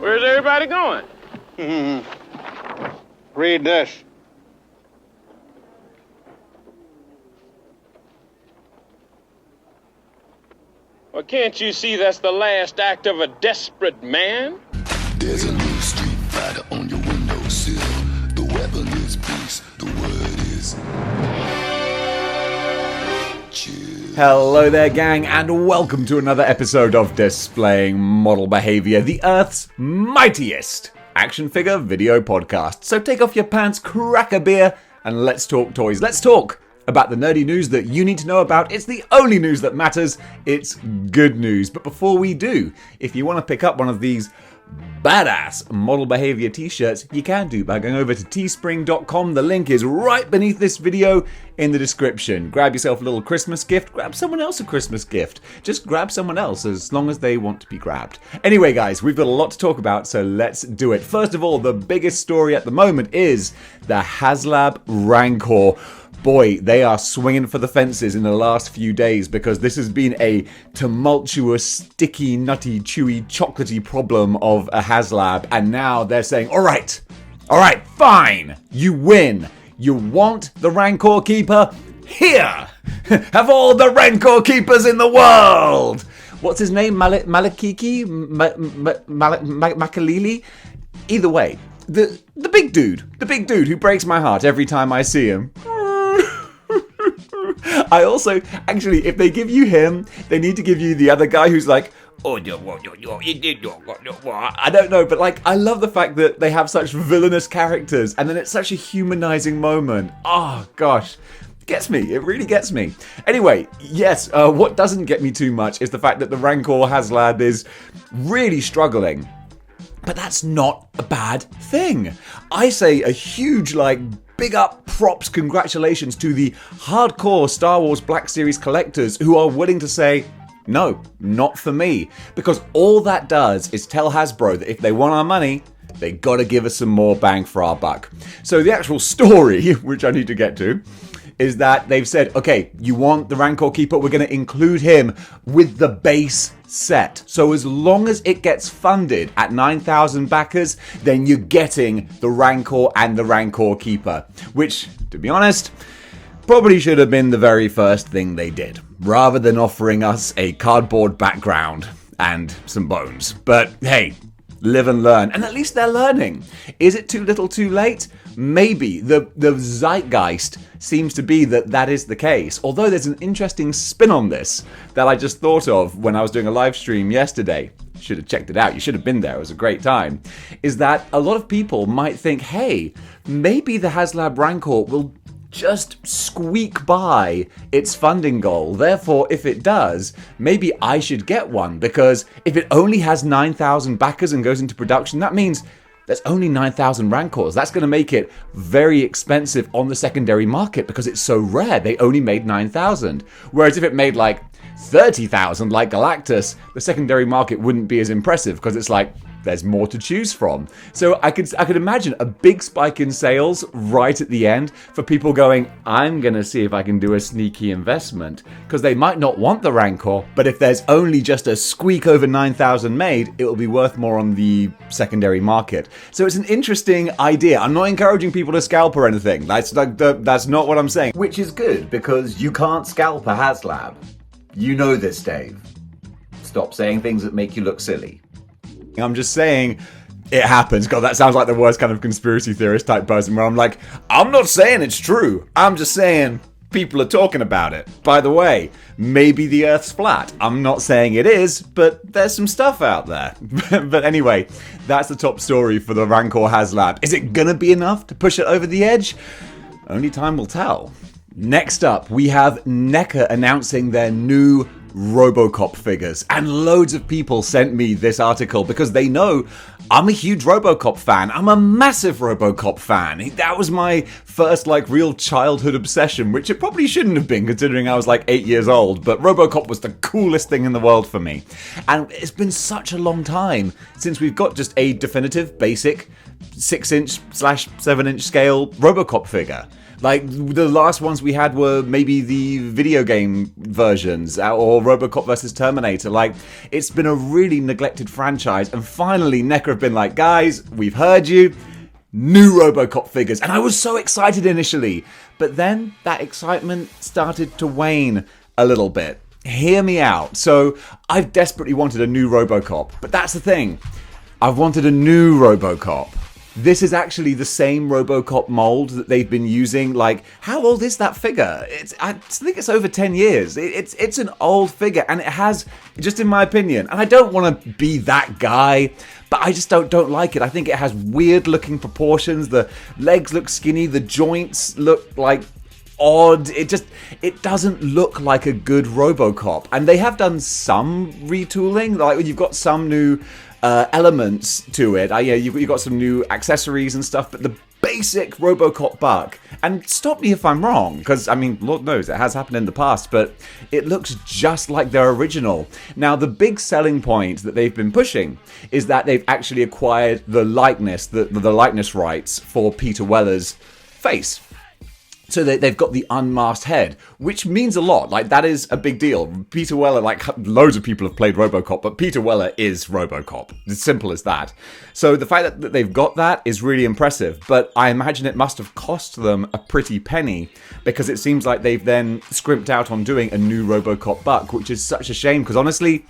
Where's everybody going? Read this. Well, can't you see that's the last act of a desperate man? There's a new street fighter on your windowsill. The weapon is peace, the word is chill. Hello there, gang, and welcome to another episode of Displaying Model Behaviour, the Earth's mightiest action figure video podcast. So take off your pants, crack a beer, and let's talk toys. Let's talk about the nerdy news that you need to know about. It's the only news that matters. It's good news. But before we do, if you want to pick up one of these badass Model Behaviour t-shirts, you can do by going over to teespring.com. The link is right beneath this video in the description. Grab yourself a little Christmas gift. Grab someone else a Christmas gift. Just grab someone else as long as they want to be grabbed. Anyway, guys, we've got a lot to talk about, so let's do it. First of all, the biggest story at the moment is the Haslab Rancor. Boy, they are swinging for the fences in the last few days because this has been a tumultuous, sticky, nutty, chewy, chocolatey problem of a Haslab, and now they're saying, all right, fine, you win. You want the Rancor Keeper? Here! Have all the Rancor Keepers in the world! What's his name? Malakiki? Makalili? Either way, the big dude who breaks my heart every time I see him. I also, actually, if they give you him, they need to give you the other guy who's like, I don't know, but like, I love the fact that they have such villainous characters, and then it's such a humanizing moment. Oh, gosh. Gets me. It really gets me. Anyway, yes, what doesn't get me too much is the fact that the Rancor Haslab is really struggling. But that's not a bad thing. I say a huge, big up, props, congratulations to the hardcore Star Wars Black Series collectors who are willing to say, no, not for me. Because all that does is tell Hasbro that if they want our money, they gotta give us some more bang for our buck. So the actual story, which I need to get to, is that they've said, okay, you want the Rancor Keeper, we're going to include him with the base set. So as long as it gets funded at 9,000 backers, then you're getting the Rancor and the Rancor Keeper. Which, to be honest, probably should have been the very first thing they did, rather than offering us a cardboard background and some bones. But hey, live and learn. And at least they're learning. Is it too little too late? Maybe. The zeitgeist seems to be that is the case. Although there's an interesting spin on this that I just thought of when I was doing a live stream yesterday. Should have checked it out. You should have been there. It was a great time. Is that a lot of people might think, hey, maybe the Haslab Rancor will just squeak by its funding goal. Therefore, if it does, maybe I should get one, because if it only has 9,000 backers and goes into production, that means there's only 9,000 Rancors. That's going to make it very expensive on the secondary market because it's so rare. They only made 9,000. Whereas if it made 30,000 like Galactus, the secondary market wouldn't be as impressive because it's there's more to choose from. So I could imagine a big spike in sales right at the end for people going, I'm going to see if I can do a sneaky investment. Because they might not want the Rancor, but if there's only just a squeak over 9,000 made, it will be worth more on the secondary market. So it's an interesting idea. I'm not encouraging people to scalp or anything. That's not what I'm saying. Which is good, because you can't scalp a Haslab. You know this, Dave. Stop saying things that make you look silly. I'm just saying it happens. God, that sounds like the worst kind of conspiracy theorist type person where I'm like, I'm not saying it's true. I'm just saying people are talking about it. By the way, maybe the Earth's flat. I'm not saying it is, but there's some stuff out there. But anyway, that's the top story for the Rancor Haslab. Is it gonna be enough to push it over the edge? Only time will tell. Next up, we have Neca announcing their new Robocop figures, and loads of people sent me this article because they know I'm a huge Robocop fan. I'm a massive Robocop fan. That was my first real childhood obsession, which it probably shouldn't have been considering I was 8 years old, but Robocop was the coolest thing in the world for me. And it's been such a long time since we've got just a definitive, basic 6-inch/7-inch scale Robocop figure. Like, the last ones we had were maybe the video game versions, or Robocop versus Terminator. Like, it's been a really neglected franchise, and finally NECA have been like, guys, we've heard you, new Robocop figures. And I was so excited initially, but then that excitement started to wane a little bit. Hear me out. So, I've desperately wanted a new Robocop, but that's the thing. I've wanted a new Robocop. This is actually the same Robocop mold that they've been using. Like, how old is that figure? I think it's over 10 years. It's an old figure, and it has, just in my opinion, and I don't want to be that guy, but I just don't like it. I think it has weird looking proportions. The legs look skinny. The joints look like odd. It doesn't look like a good Robocop. And they have done some retooling. Like, you've got some new elements to it. Yeah, you've got some new accessories and stuff, but the basic Robocop buck, and stop me if I'm wrong, because, I mean, Lord knows, it has happened in the past, but it looks just like their original. Now, the big selling point that they've been pushing is that they've actually acquired the likeness, the likeness rights for Peter Weller's face. So they've got the unmasked head, which means a lot. Like, that is a big deal. Peter Weller, like, loads of people have played Robocop, but Peter Weller is Robocop. It's simple as that. So the fact that they've got that is really impressive, but I imagine it must have cost them a pretty penny, because it seems like they've then scrimped out on doing a new Robocop buck, which is such a shame, because honestly,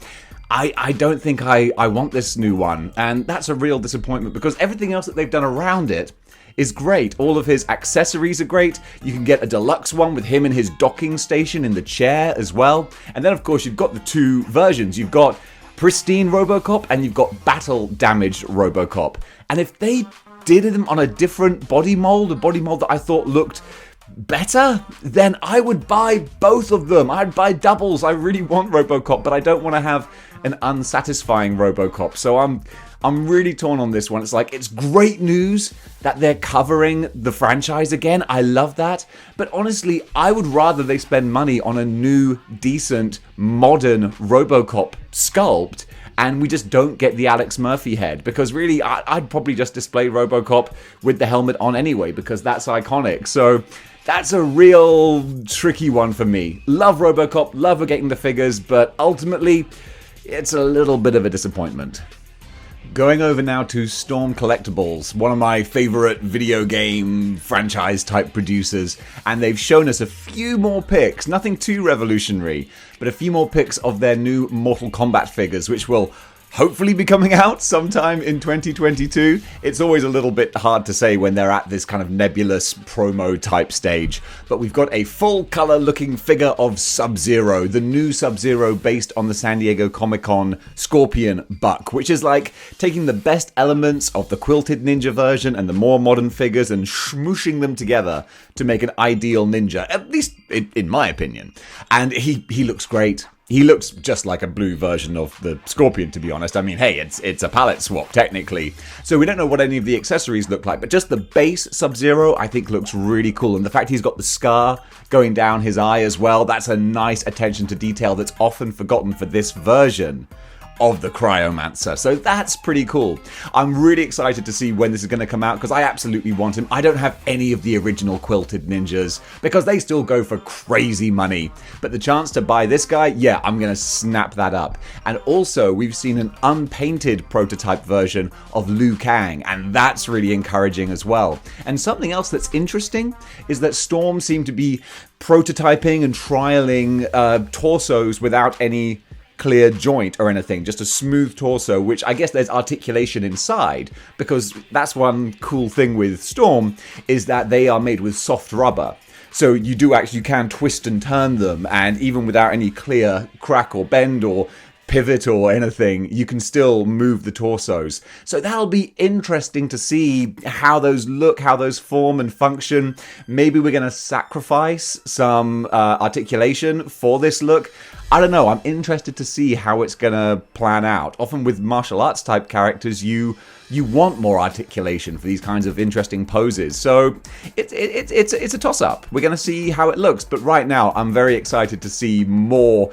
I don't think I want this new one, and that's a real disappointment, because everything else that they've done around it is great. All of his accessories are great. You can get a deluxe one with him in his docking station in the chair as well. And then, of course, you've got the two versions. You've got pristine Robocop and you've got battle damaged Robocop. And if they did them on a different body mold, a body mold that I thought looked better, then I would buy both of them. I'd buy doubles. I really want Robocop, but I don't want to have an unsatisfying Robocop. So I'm really torn on this one. It's like, it's great news that they're covering the franchise again. I love that. But honestly, I would rather they spend money on a new, decent, modern Robocop sculpt, and we just don't get the Alex Murphy head. Because really, I'd probably just display Robocop with the helmet on anyway, because that's iconic. So that's a real tricky one for me. Love Robocop, love getting the figures, but ultimately, it's a little bit of a disappointment. Going over now to Storm Collectibles, one of my favorite video game franchise type producers, and they've shown us a few more pics, nothing too revolutionary, but a few more pics of their new Mortal Kombat figures, which will hopefully be coming out sometime in 2022. It's always a little bit hard to say when they're at this kind of nebulous promo type stage, but we've got a full color looking figure of Sub-Zero, the new Sub-Zero based on the San Diego Comic-Con Scorpion buck, which is like taking the best elements of the quilted ninja version and the more modern figures and smooshing them together to make an ideal ninja, at least in my opinion. And he looks great. He looks just like a blue version of the Scorpion, to be honest. I mean, hey, it's a palette swap, technically. So we don't know what any of the accessories look like, but just the base Sub-Zero, I think, looks really cool. And the fact he's got the scar going down his eye as well, that's a nice attention to detail that's often forgotten for this version of the Cryomancer. So that's pretty cool. I'm really excited to see when this is going to come out, because I absolutely want him. I don't have any of the original quilted ninjas because they still go for crazy money. But the chance to buy this guy, yeah, I'm going to snap that up. And also, we've seen an unpainted prototype version of Liu Kang, and that's really encouraging as well. And something else that's interesting is that Storm seemed to be prototyping and trialing torsos without any clear joint or anything, just a smooth torso, which I guess there's articulation inside, because that's one cool thing with Storm, is that they are made with soft rubber. So you can twist and turn them, and even without any clear crack or bend or pivot or anything, you can still move the torsos. So that'll be interesting to see how those look, how those form and function. Maybe we're going to sacrifice some articulation for this look. I don't know, I'm interested to see how it's gonna plan out. Often with martial arts type characters, you want more articulation for these kinds of interesting poses. So it's a toss-up. We're going to see how it looks. But right now, I'm very excited to see more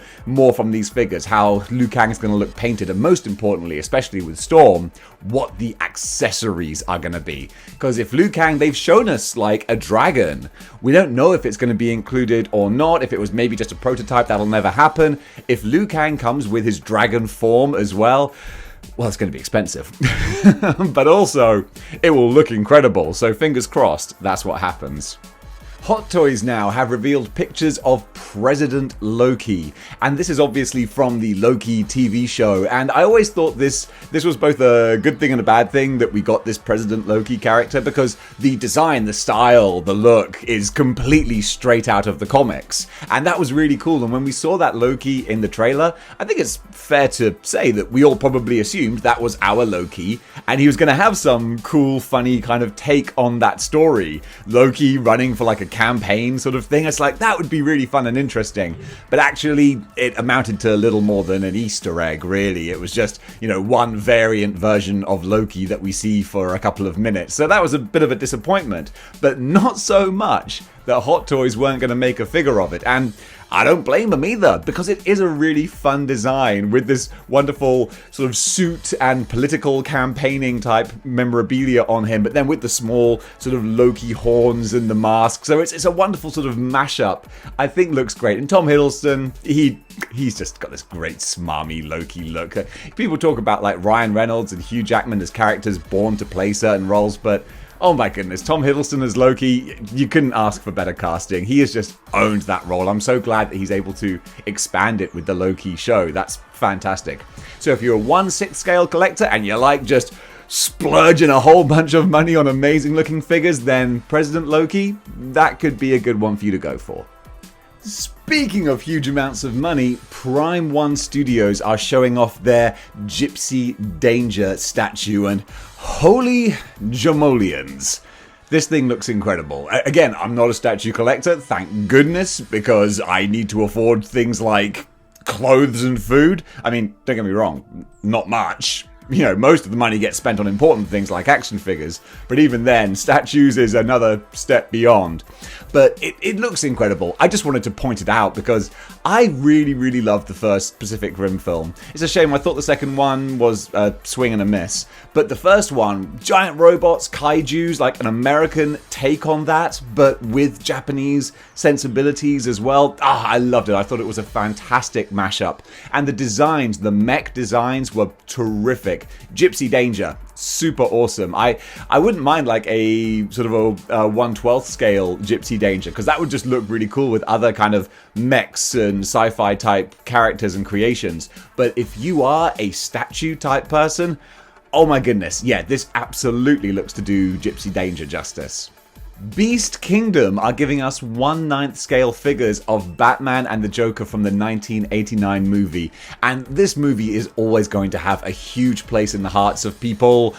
from these figures. How Liu Kang's going to look painted. And most importantly, especially with Storm, what the accessories are going to be. Because if Liu Kang, they've shown us like a dragon. We don't know if it's going to be included or not. If it was maybe just a prototype, that'll never happen. If Liu Kang comes with his dragon form as well, it's going to be expensive. But also, it will look incredible, so fingers crossed that's what happens. Hot Toys now have revealed pictures of President Loki, and this is obviously from the Loki TV show, and I always thought this was both a good thing and a bad thing that we got this President Loki character, because the design, the style, the look is completely straight out of the comics, and that was really cool. And when we saw that Loki in the trailer, I think it's fair to say that we all probably assumed that was our Loki, and he was going to have some cool, funny kind of take on that story. Loki running for like a campaign sort of thing. It's like, that would be really fun and interesting. But actually, it amounted to little more than an Easter egg, really. It was just, one variant version of Loki that we see for a couple of minutes. So that was a bit of a disappointment. But not so much that Hot Toys weren't going to make a figure of it. And I don't blame them either, because it is a really fun design with this wonderful sort of suit and political campaigning type memorabilia on him, but then with the small sort of Loki horns and the mask. So it's a wonderful sort of mashup. I think looks great. And Tom Hiddleston, he's just got this great smarmy Loki look. People talk about like Ryan Reynolds and Hugh Jackman as characters born to play certain roles, but oh my goodness, Tom Hiddleston as Loki, you couldn't ask for better casting. He has just owned that role. I'm so glad that he's able to expand it with the Loki show. That's fantastic. So if you're a 1/6 scale collector and you like just splurging a whole bunch of money on amazing looking figures, then President Loki, that could be a good one for you to go for. Speaking of huge amounts of money, Prime 1 Studios are showing off their Gypsy Danger statue, and holy jamolians, this thing looks incredible. Again, I'm not a statue collector, thank goodness, because I need to afford things like clothes and food. I mean, don't get me wrong, not much. Most of the money gets spent on important things like action figures, but even then, statues is another step beyond. But it looks incredible. I just wanted to point it out because I really, really loved the first Pacific Rim film. It's a shame, I thought the second one was a swing and a miss. But the first one, giant robots, kaijus, like an American take on that, but with Japanese sensibilities as well. I loved it. I thought it was a fantastic mashup. And the designs, the mech designs were terrific. Gypsy Danger, super awesome. I wouldn't mind like a sort of a 1/12 scale Gypsy Danger, because that would just look really cool with other kind of mechs and sci-fi type characters and creations. But if you are a statue type person, oh my goodness, yeah, this absolutely looks to do Gypsy Danger justice. Beast Kingdom are giving us 1/9 scale figures of Batman and the Joker from the 1989 movie. And this movie is always going to have a huge place in the hearts of people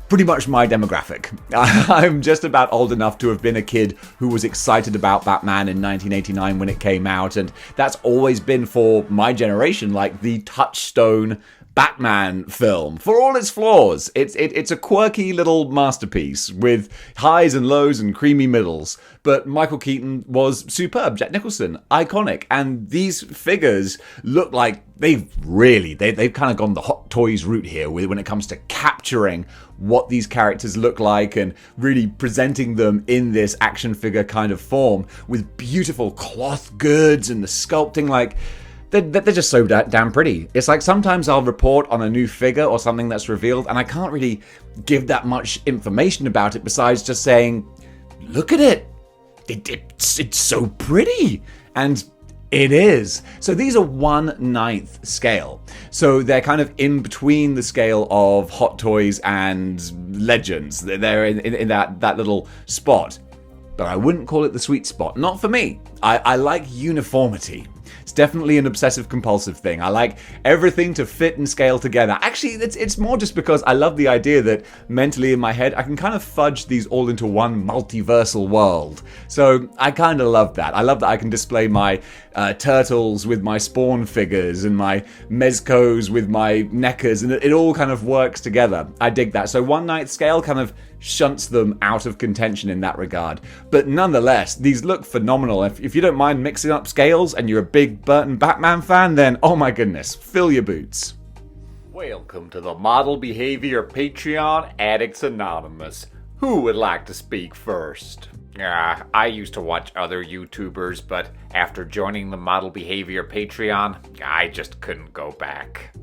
pretty much my demographic. I'm just about old enough to have been a kid who was excited about Batman in 1989 when it came out, and that's always been for my generation like the touchstone Batman film. For all its flaws, it's a quirky little masterpiece with highs and lows and creamy middles. But Michael Keaton was superb. Jack Nicholson, iconic. And these figures look like they've kind of gone the Hot Toys route here when it comes to capturing what these characters look like and really presenting them in this action figure kind of form with beautiful cloth goods and the sculpting. Like, they're just so damn pretty. It's like sometimes I'll report on a new figure or something that's revealed and I can't really give that much information about it besides just saying, look at it. It's so pretty. And it is. So these are 1/9 scale. So they're kind of in between the scale of Hot Toys and Legends. They're in that little spot. But I wouldn't call it the sweet spot. Not for me. I like uniformity. It's definitely an obsessive compulsive thing. I like everything to fit and scale together. Actually, it's more just because I love the idea that mentally in my head I can kind of fudge these all into one multiversal world. So I kind of love that. I love that I can display my turtles with my Spawn figures and my Mezcos with my Necas, and it all kind of works together. I dig that. So One Night Scale kind of shunts them out of contention in that regard. But nonetheless, these look phenomenal. If you don't mind mixing up scales and you're a big Burton Batman fan, then oh my goodness, fill your boots. Welcome to the Model Behavior Patreon Addicts Anonymous. Who would like to speak first? I used to watch other YouTubers, but after joining the Model Behavior Patreon, I just couldn't go back.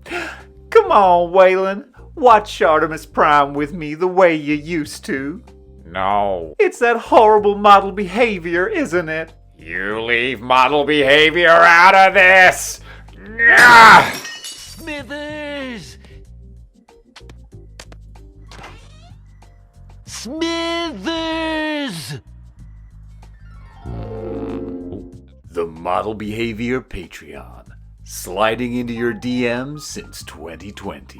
Come on, Waylon. Watch Artemis Prime with me the way you used to. No. It's that horrible Model Behavior, isn't it? You leave Model Behavior out of this! Smithers! Smithers! The Model Behavior Patreon, sliding into your DMs since 2020.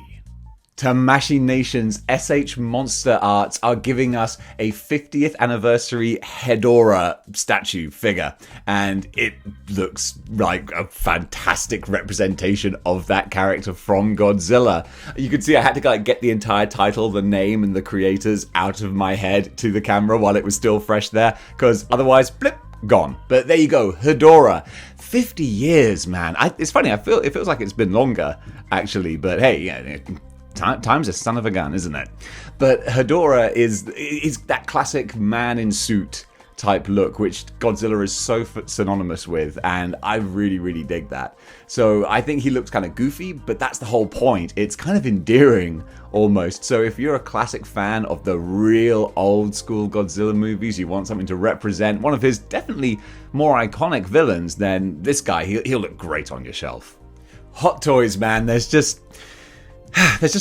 Tamashii Nation's SH Monster Arts are giving us a 50th anniversary Hedora statue figure, and it looks like a fantastic representation of that character from Godzilla. You can see I had to get the entire title, the name, and the creators out of my head to the camera while it was still fresh there, because otherwise, blip, gone. But there you go, Hedora. 50 years, man. It's funny, it feels like it's been longer, actually, but hey, yeah, time's a son of a gun, isn't it? But Hedora is that classic man in suit type look, which Godzilla is so synonymous with, and I really, really dig that. So I think he looks kind of goofy, but that's the whole point. It's kind of endearing, almost. So if you're a classic fan of the real old school Godzilla movies, you want something to represent one of his definitely more iconic villains, then this guy, he'll look great on your shelf. Hot Toys, man, there's just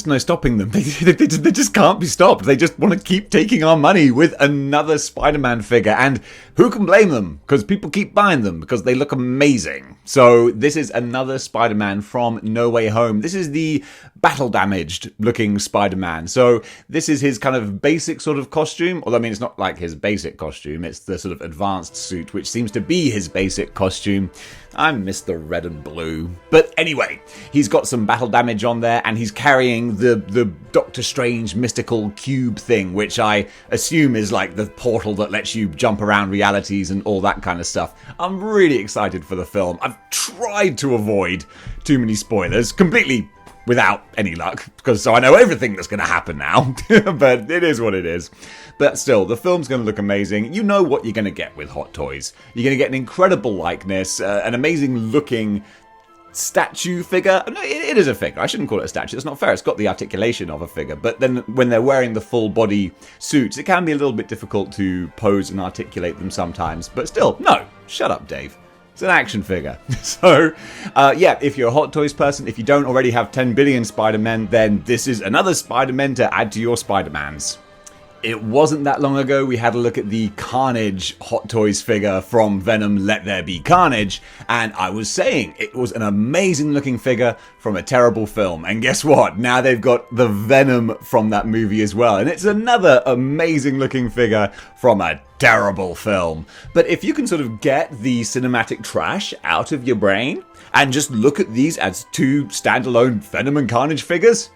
no stopping them. They just can't be stopped. They just want to keep taking our money with another Spider-Man figure. And who can blame them? Because people keep buying them because they look amazing. So this is another Spider-Man from No Way Home. This is the battle-damaged looking Spider-Man. So this is his kind of basic sort of costume. Although, I mean, it's not like his basic costume. It's the sort of advanced suit, which seems to be his basic costume. I miss the red and blue. But anyway, he's got some battle damage on there, and he's carrying the Doctor Strange mystical cube thing, which I assume is like the portal that lets you jump around realities and all that kind of stuff. I'm really excited for the film. I've tried to avoid too many spoilers, completely without any luck, because so I know everything that's going to happen now. But it is what it is. But still, the film's going to look amazing. You know what you're going to get with Hot Toys. You're going to get an incredible likeness, an amazing looking statue figure. No, it is a figure. I shouldn't call it a statue. That's not fair. It's got the articulation of a figure. But then when they're wearing the full body suits, it can be a little bit difficult to pose and articulate them sometimes. But still, no. Shut up, Dave. It's an action figure. So, yeah, if you're a Hot Toys person, if you don't already have 10 billion Spider-Men, then this is another Spider-Man to add to your Spider-Mans. It wasn't that long ago we had a look at the Carnage Hot Toys figure from Venom Let There Be Carnage, and I was saying it was an amazing looking figure from a terrible film. And guess what? Now they've got the Venom from that movie as well, and it's another amazing looking figure from a terrible film. But if you can sort of get the cinematic trash out of your brain and just look at these as two standalone Venom and Carnage figures,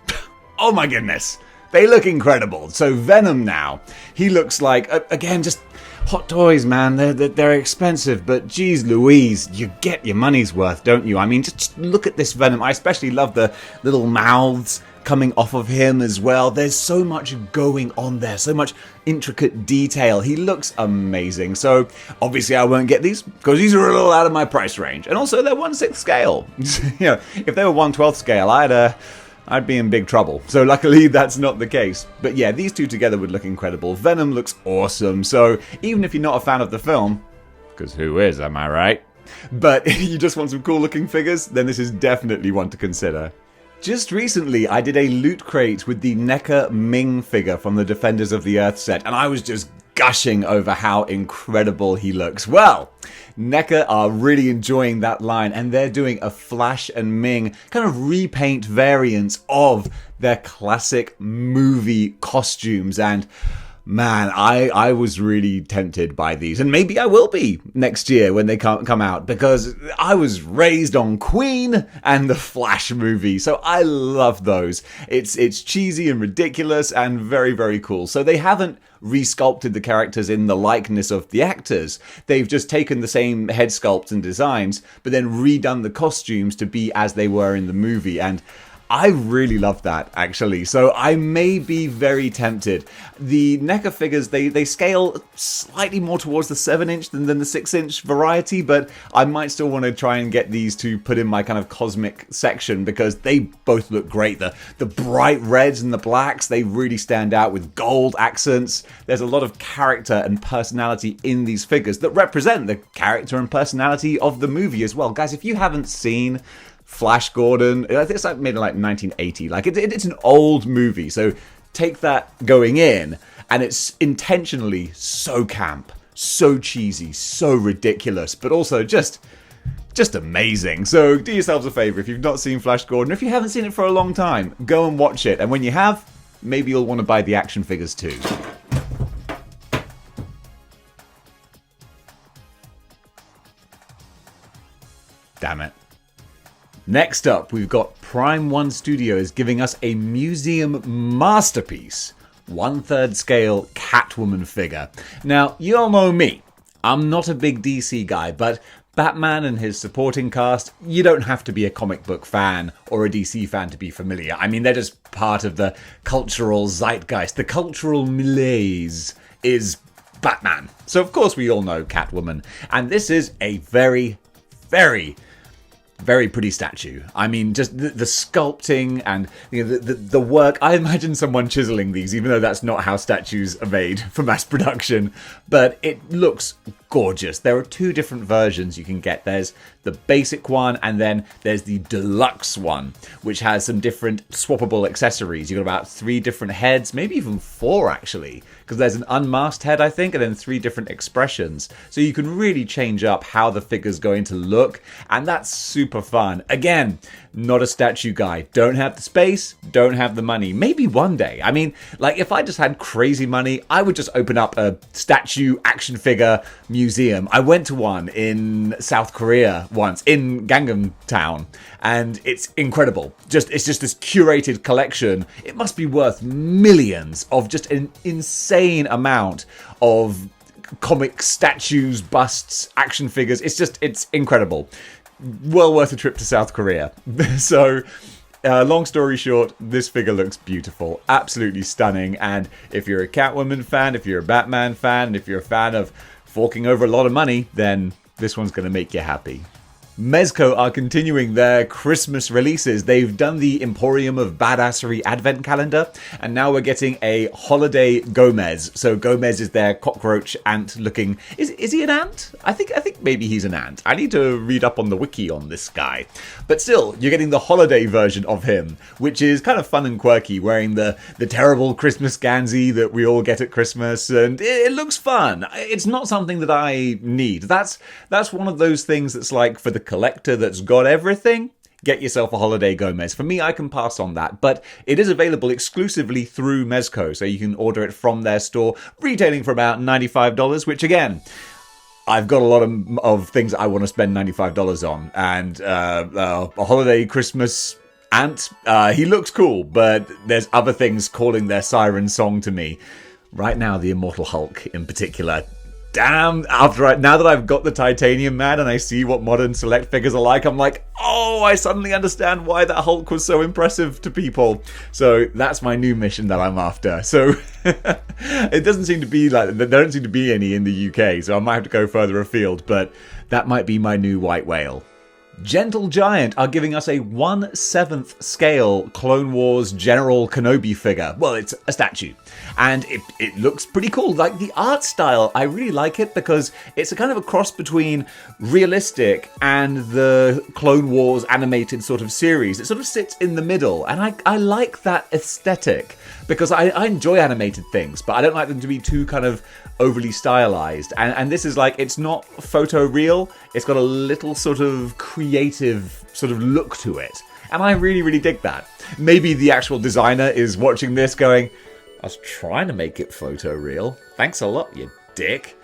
oh my goodness. They look incredible. So Venom now, he looks like, again, just Hot Toys, man. They're expensive, but geez Louise, you get your money's worth, don't you? I mean, just look at this Venom. I especially love the little mouths coming off of him as well. There's so much going on there, so much intricate detail. He looks amazing. So obviously I won't get these because these are a little out of my price range. And also they're 1/6 scale. You know, if they were 1/12 scale, I'd be in big trouble. So luckily that's not the case. But yeah, these two together would look incredible. Venom looks awesome. So even if you're not a fan of the film, because who is, am I right? But you just want some cool looking figures, then this is definitely one to consider. Just recently, I did a loot crate with the Neca Ming figure from the Defenders of the Earth set, and I was just gushing over how incredible he looks. Well, Neca are really enjoying that line, and they're doing a Flash and Ming kind of repaint variants of their classic movie costumes. And man, I was really tempted by these, and maybe I will be next year when they come out, because I was raised on Queen and the Flash movie, so I love those. It's cheesy and ridiculous and very, very cool. So they haven't resculpted the characters in the likeness of the actors. They've just taken the same head sculpts and designs, but then redone the costumes to be as they were in the movie, and I really love that, actually. So I may be very tempted. The Neca figures, they scale slightly more towards the 7-inch than the 6-inch variety, but I might still want to try and get these to put in my kind of cosmic section, because they both look great. The bright reds and the blacks, they really stand out with gold accents. There's a lot of character and personality in these figures that represent the character and personality of the movie as well. Guys, if you haven't seen Flash Gordon, I think it's like made in like 1980. Like it's an old movie, so take that going in, and it's intentionally so camp, so cheesy, so ridiculous, but also just amazing. So do yourselves a favor, if you've not seen Flash Gordon, if you haven't seen it for a long time, go and watch it, and when you have, maybe you'll want to buy the action figures too. Damn it. Next up, we've got Prime 1 Studios giving us a museum masterpiece, 1/3 scale Catwoman figure. Now, you all know me. I'm not a big DC guy, but Batman and his supporting cast, you don't have to be a comic book fan or a DC fan to be familiar. I mean, they're just part of the cultural zeitgeist. The cultural malaise is Batman. So, of course, we all know Catwoman. And this is a very, very pretty statue. I mean, just the sculpting and the work. I imagine someone chiseling these, even though that's not how statues are made for mass production. But it looks gorgeous. There are two different versions you can get. There's the basic one, and then there's the deluxe one, which has some different swappable accessories. You've got about 3 different heads, maybe even 4 actually, because there's an unmasked head, I think, and then 3 different expressions. So you can really change up how the figure's going to look, and that's super fun. Again, not a statue guy. Don't have the space, don't have the money. Maybe one day. I mean, like, if I just had crazy money, I would just open up a statue action figure museum. I went to one in South Korea once, in Gangnam Town, and it's incredible. It's just this curated collection. It must be worth millions of just an insane amount of comic statues, busts, action figures. It's incredible. Well worth a trip to South Korea. So, long story short, this figure looks beautiful. Absolutely stunning. And if you're a Catwoman fan, if you're a Batman fan, and if you're a fan of forking over a lot of money, then this one's going to make you happy. Mezco are continuing their Christmas releases. They've done the Emporium of Badassery Advent Calendar, and now we're getting a Holiday Gomez. So Gomez is their cockroach ant looking... Is he an ant? I think maybe he's an ant. I need to read up on the wiki on this guy. But still, you're getting the holiday version of him, which is kind of fun and quirky, wearing the terrible Christmas Gansey that we all get at Christmas, and it looks fun. It's not something that I need. That's one of those things that's like, for the collector that's got everything, get yourself a Holiday Gomez. For me, I can pass on that, but it is available exclusively through Mezco, so you can order it from their store, retailing for about $95, which again, I've got a lot of things I want to spend $95 on, and a Holiday Christmas ant, he looks cool, but there's other things calling their siren song to me. Right now, the Immortal Hulk in particular. Damn, now that I've got the Titanium Man and I see what modern select figures are like, I'm like, oh, I suddenly understand why that Hulk was so impressive to people. So that's my new mission that I'm after. So it doesn't seem to be like, there don't seem to be any in the UK, so I might have to go further afield, but that might be my new white whale. Gentle Giant are giving us a 1/7 scale Clone Wars General Kenobi figure. Well, it's a statue. And it looks pretty cool. Like, the art style, I really like it because it's a kind of a cross between realistic and the Clone Wars animated sort of series. It sort of sits in the middle, and I like that aesthetic because I enjoy animated things, but I don't like them to be too kind of overly stylized. And this is like, it's not photoreal, it's got a little sort of creative sort of look to it. And I really, really dig that. Maybe the actual designer is watching this going, I was trying to make it photoreal. Thanks a lot, you dick.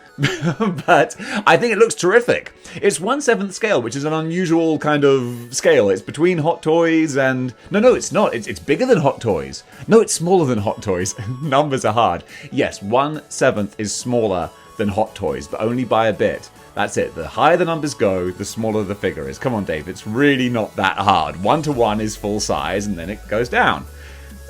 But I think it looks terrific. It's 1/7 scale, which is an unusual kind of scale. It's between Hot Toys and... No, it's not. It's bigger than Hot Toys. No, it's smaller than Hot Toys. Numbers are hard. Yes, 1/7 is smaller than Hot Toys, but only by a bit. That's it. The higher the numbers go, the smaller the figure is. Come on, Dave. It's really not that hard. 1-to-1 is full size, and then it goes down.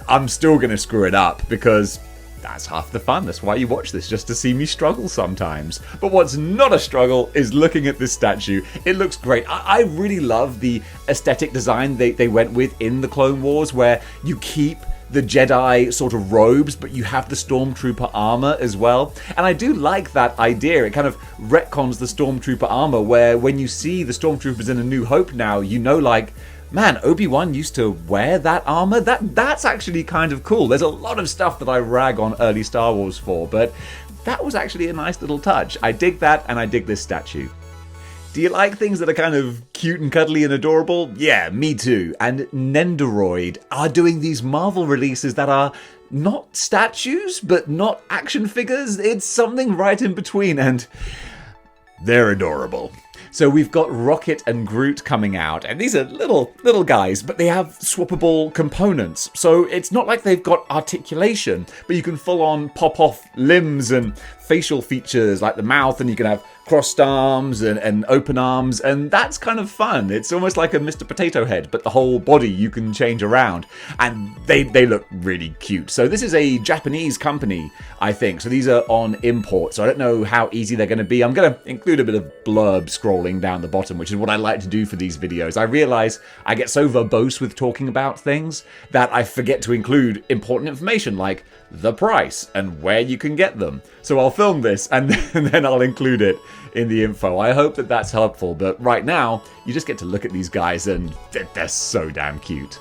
I'm still going to screw it up because that's half the fun. That's why you watch this, just to see me struggle sometimes. But what's not a struggle is looking at this statue. It looks great. I really love the aesthetic design they went with in the Clone Wars, where you keep the Jedi sort of robes, but you have the Stormtrooper armor as well. And I do like that idea. It kind of retcons the Stormtrooper armor, where when you see the Stormtroopers in A New Hope now, you know, like, man, Obi-Wan used to wear that armor? That's actually kind of cool. There's a lot of stuff that I rag on early Star Wars for, but that was actually a nice little touch. I dig that, and I dig this statue. Do you like things that are kind of cute and cuddly and adorable? Yeah, me too. And Nendoroid are doing these Marvel releases that are not statues, but not action figures. It's something right in between, and they're adorable. So we've got Rocket and Groot coming out, and these are little guys, but they have swappable components. So it's not like they've got articulation, but you can full on pop off limbs and facial features like the mouth, and you can have crossed arms and open arms, and that's kind of fun. It's almost like a Mr. Potato Head, but the whole body you can change around, and they look really cute. So this is a Japanese company, I think. So these are on import, so I don't know how easy they're going to be. I'm going to include a bit of blurb scrolling down the bottom, which is what I like to do for these videos. I realize I get so verbose with talking about things that I forget to include important information like the price and where you can get them. So I'll film this and then I'll include it in the info. I hope that that's helpful, but right now you just get to look at these guys and they're so damn cute.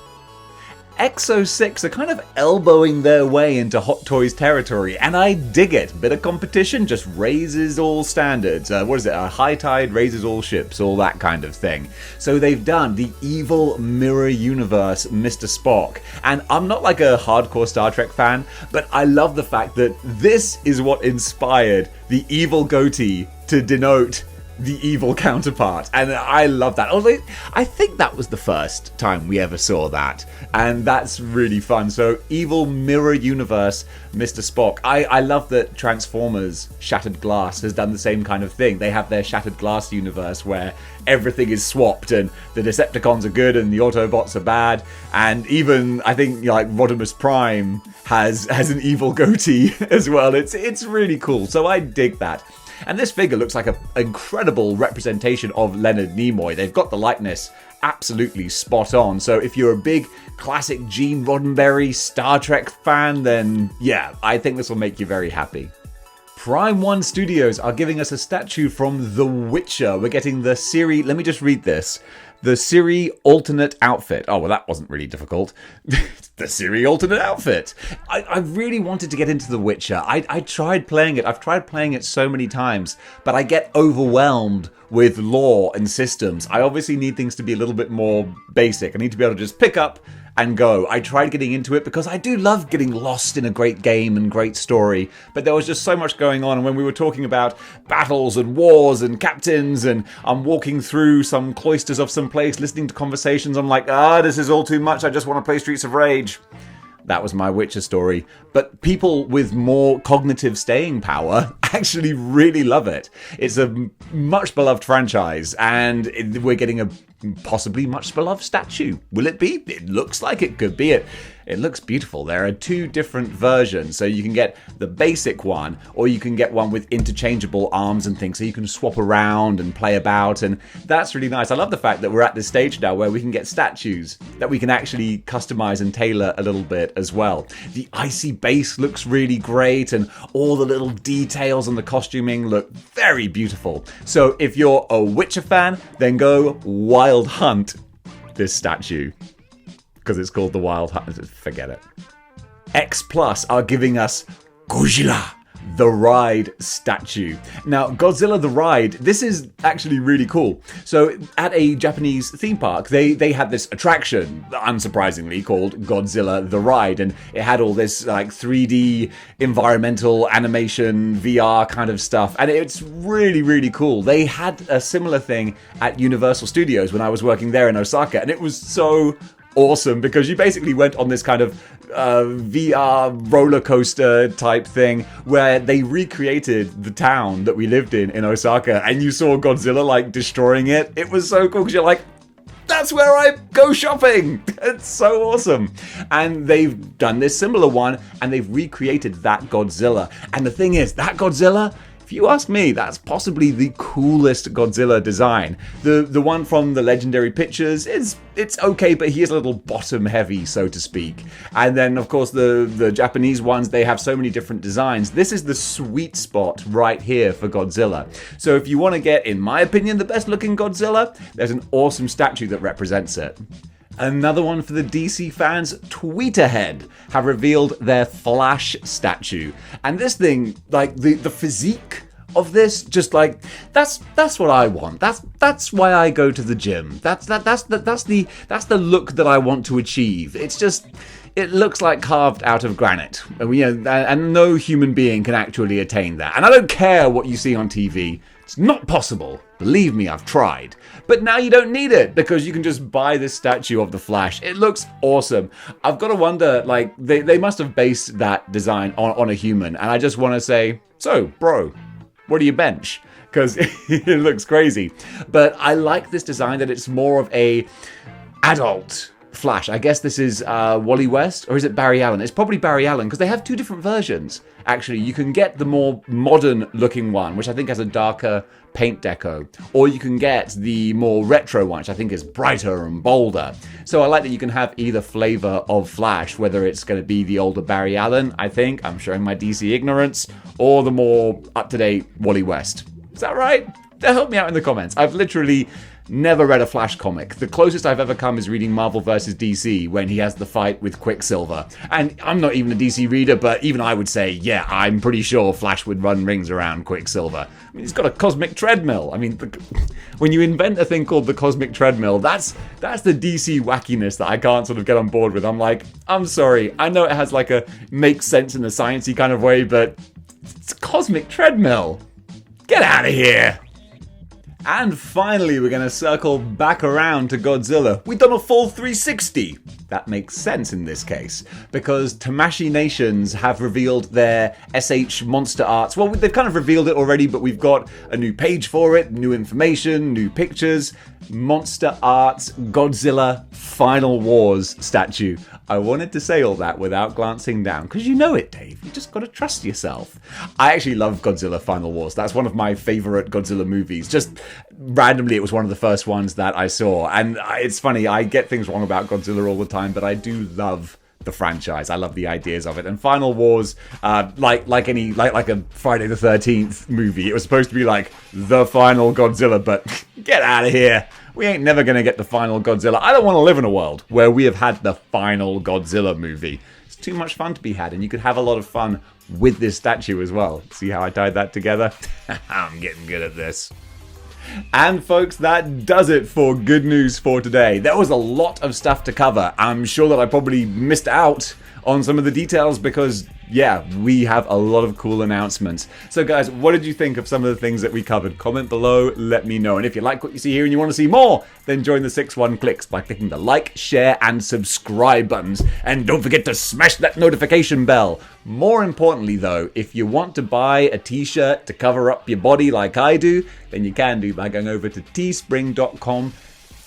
Exo-6 are kind of elbowing their way into Hot Toys territory, and I dig it. Bit of competition just raises all standards. What is it? A high tide raises all ships, all that kind of thing. So they've done the evil mirror universe Mr. Spock, and I'm not like a hardcore Star Trek fan, but I love the fact that this is what inspired the evil goatee to denote the evil counterpart, and I love that. Although I think that was the first time we ever saw that, and that's really fun. So evil mirror universe Mr. Spock. I love that Transformers Shattered Glass has done the same kind of thing. They have their Shattered Glass universe where everything is swapped and the Decepticons are good and the Autobots are bad, and even I think like Rodimus Prime has an evil goatee as well. It's really cool, so I dig that. And this figure looks like an incredible representation of Leonard Nimoy. They've got the likeness absolutely spot on. So if you're a big classic Gene Roddenberry Star Trek fan, then yeah, I think this will make you very happy. Prime One Studios are giving us a statue from The Witcher. We're getting the Ciri, let me just read this. The Ciri alternate outfit. Oh, well, that wasn't really difficult. The Ciri alternate outfit. I really wanted to get into The Witcher. I tried playing it. I've tried playing it so many times, but I get overwhelmed with lore and systems. I obviously need things to be a little bit more basic. I need to be able to just pick up and go. I tried getting into it because I do love getting lost in a great game and great story, but there was just so much going on, and when we were talking about battles and wars and captains, and I'm walking through some cloisters of some place listening to conversations, I'm like, this is all too much, I just want to play Streets of Rage. That was my Witcher story. But people with more cognitive staying power actually really love it. It's a much beloved franchise, and we're getting a possibly much beloved statue. Will it be? It looks like it could be it. It looks beautiful. There are 2 different versions, so you can get the basic one, or you can get one with interchangeable arms and things, so you can swap around and play about, and that's really nice. I love the fact that we're at this stage now where we can get statues that we can actually customize and tailor a little bit as well. The icy base looks really great, and all the little details on the costuming look very beautiful. So if you're a Witcher fan, then go wild hunt this statue, because it's called the Wild Hunt. Forget it. X Plus are giving us Godzilla the Ride statue. Now, Godzilla the Ride, this is actually really cool. So at a Japanese theme park, they had this attraction, unsurprisingly, called Godzilla the Ride, and it had all this like 3D environmental animation, VR kind of stuff, and it's really, really cool. They had a similar thing at Universal Studios when I was working there in Osaka, and it was so awesome because you basically went on this kind of VR roller coaster type thing where they recreated the town that we lived in Osaka, and you saw Godzilla like destroying it. It was so cool because you're like, that's where I go shopping. It's so awesome. And they've done this similar one, and they've recreated that Godzilla. And the thing is, that Godzilla, if you ask me, that's possibly the coolest Godzilla design. The one from the Legendary Pictures it's okay, but he is a little bottom heavy, so to speak. And then, of course, the Japanese ones, they have so many different designs. This is the sweet spot right here for Godzilla. So if you want to get, in my opinion, the best looking Godzilla, there's an awesome statue that represents it. Another one for the DC fans, Tweeterhead have revealed their Flash statue. And this thing, like the physique of this, just like that's what I want. That's why I go to the gym. That's the look that I want to achieve. It looks like carved out of granite. And no human being can actually attain that. And I don't care what you see on TV. It's not possible. Believe me, I've tried. But now you don't need it because you can just buy this statue of the Flash. It looks awesome. I've got to wonder, like, they must have based that design on a human. And I just want to say, so, bro, what do you bench? Because it looks crazy. But I like this design that it's more of a adult Flash. I guess this is Wally West, or is it Barry Allen? It's probably Barry Allen, because they have 2 different versions. Actually, you can get the more modern looking one, which I think has a darker paint deco, or you can get the more retro one, which I think is brighter and bolder. So I like that you can have either flavor of Flash, whether it's going to be the older Barry Allen, I think, I'm showing my DC ignorance, or the more up-to-date Wally West. Is that right? Help me out in the comments. I've literally never read a Flash comic. The closest I've ever come is reading Marvel vs. DC when he has the fight with Quicksilver. And I'm not even a DC reader, but even I would say, yeah, I'm pretty sure Flash would run rings around Quicksilver. I mean, he's got a cosmic treadmill. I mean, when you invent a thing called the cosmic treadmill, that's the DC wackiness that I can't sort of get on board with. I'm like, I'm sorry. I know it has like a makes sense in a sciencey kind of way, but it's a cosmic treadmill. Get out of here. And finally, we're going to circle back around to Godzilla. We've done a full 360. That makes sense in this case, because Tamashii Nations have revealed their SH Monster Arts. Well, they've kind of revealed it already, but we've got a new page for it, new information, new pictures. Monster Arts Godzilla Final Wars statue. I wanted to say all that without glancing down, because you know it, Dave. You just got to trust yourself. I actually love Godzilla Final Wars. That's one of my favorite Godzilla movies. Just randomly, it was one of the first ones that I saw. And it's funny, I get things wrong about Godzilla all the time, but I do love the franchise. I love the ideas of it. And Final Wars, like a Friday the 13th movie, it was supposed to be like the final Godzilla, but get out of here. We ain't never going to get the final Godzilla. I don't want to live in a world where we have had the final Godzilla movie. It's too much fun to be had, and you could have a lot of fun with this statue as well. See how I tied that together? I'm getting good at this. And folks, that does it for good news for today. There was a lot of stuff to cover. I'm sure that I probably missed out on some of the details because, yeah, we have a lot of cool announcements. So guys, what did you think of some of the things that we covered? Comment below, let me know. And if you like what you see here and you want to see more, then join the 6-1 Clicks by clicking the like, share, and subscribe buttons. And don't forget to smash that notification bell. More importantly though, if you want to buy a t-shirt to cover up your body like I do, then you can do by going over to teespring.com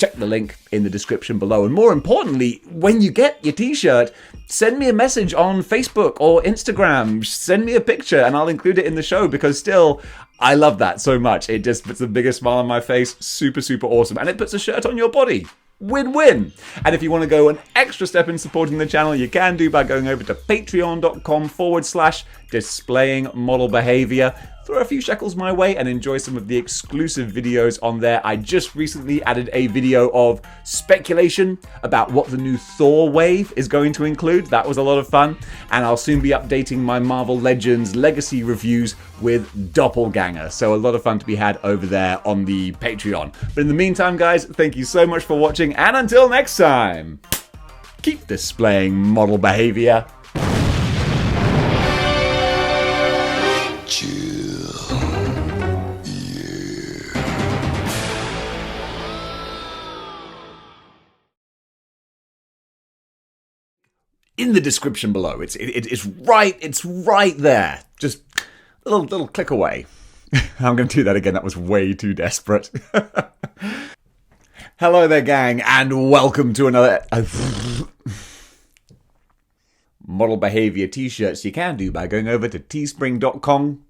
check the link in the description below. And more importantly, when you get your t-shirt, send me a message on Facebook or Instagram. Send me a picture and I'll include it in the show, because still, I love that so much. It just puts the biggest smile on my face. Super, super awesome. And it puts a shirt on your body. Win-win. And if you want to go an extra step in supporting the channel, you can do by going over to patreon.com/displaying-model-behavior. Throw a few shekels my way and enjoy some of the exclusive videos on there. I just recently added a video of speculation about what the new Thor wave is going to include. That was a lot of fun. And I'll soon be updating my Marvel Legends Legacy reviews with Doppelganger. So a lot of fun to be had over there on the Patreon. But in the meantime, guys, thank you so much for watching. And until next time, keep displaying model behavior. In the description below, it's right there. Just a little click away. I'm going to do that again. That was way too desperate. Hello there, gang, and welcome to another model behavior t-shirts. You can do by going over to teespring.com.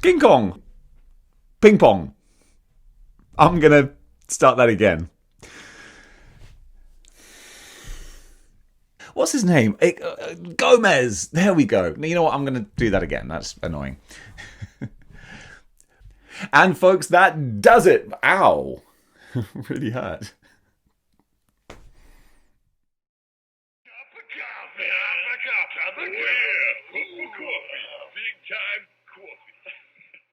King Kong. Ping pong. I'm going to start that again. What's his name? Gomez. There we go. You know what? I'm going to do that again. That's annoying. And folks, that does it. Ow. Really hurt. Cup of coffee. Big time.